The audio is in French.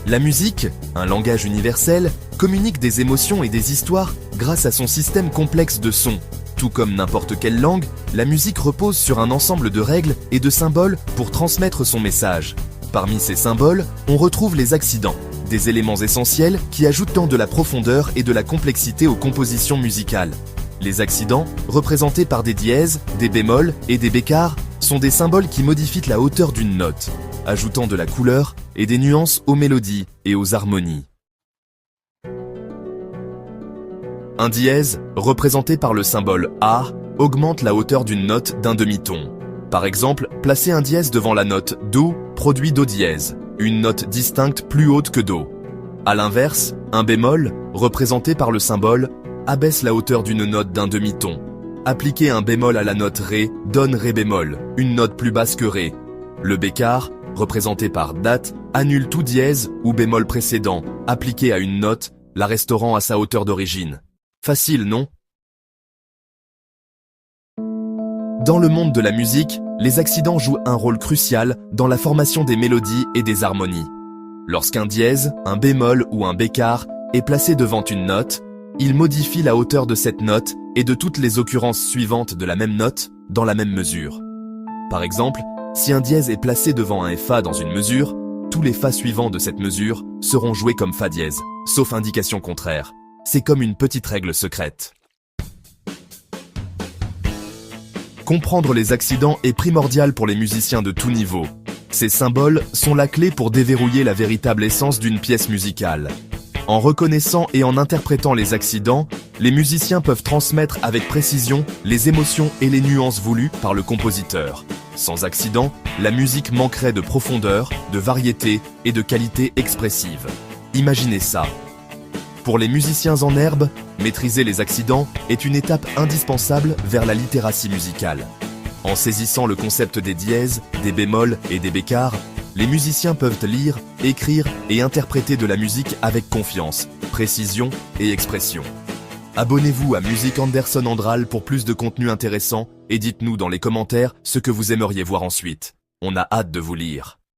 La musique, un langage universel, communique des émotions et des histoires grâce à son système complexe de sons. Tout comme n'importe quelle langue, la musique repose sur un ensemble de règles et de symboles pour transmettre son message. Parmi ces symboles, on retrouve les accidents, des éléments essentiels qui ajoutent tant de la profondeur et de la complexité aux compositions musicales. Les accidents, représentés par des dièses, des bémols et des bécarres, sont des symboles qui modifient la hauteur d'une note, ajoutant de la couleur et des nuances aux mélodies et aux harmonies. Un dièse, représenté par le symbole A, augmente la hauteur d'une note d'un demi-ton. Par exemple, placer un dièse devant la note Do produit Do dièse, une note distincte plus haute que Do. A l'inverse, un bémol, représenté par le symbole, abaisse la hauteur d'une note d'un demi-ton. Appliquer un bémol à la note Ré donne Ré bémol, une note plus basse que Ré. Le bécard, représenté par Dat, annule tout dièse ou bémol précédent, appliqué à une note, la restaurant à sa hauteur d'origine. Facile, non? Dans le monde de la musique, les accidents jouent un rôle crucial dans la formation des mélodies et des harmonies. Lorsqu'un dièse, un bémol ou un bécard est placé devant une note, il modifie la hauteur de cette note et de toutes les occurrences suivantes de la même note dans la même mesure. Par exemple, si un dièse est placé devant un Fa dans une mesure, tous les Fa suivants de cette mesure seront joués comme Fa dièse, sauf indication contraire. C'est comme une petite règle secrète. Comprendre les accidents est primordial pour les musiciens de tout niveau. Ces symboles sont la clé pour déverrouiller la véritable essence d'une pièce musicale. En reconnaissant et en interprétant les accidents, les musiciens peuvent transmettre avec précision les émotions et les nuances voulues par le compositeur. Sans accident, la musique manquerait de profondeur, de variété et de qualité expressive. Imaginez ça. Pour les musiciens en herbe, maîtriser les accidents est une étape indispensable vers la littératie musicale. En saisissant le concept des dièses, des bémols et des bécarres, les musiciens peuvent lire, écrire et interpréter de la musique avec confiance, précision et expression. Abonnez-vous à Musique Anderson Andral pour plus de contenu intéressant et dites-nous dans les commentaires ce que vous aimeriez voir ensuite. On a hâte de vous lire.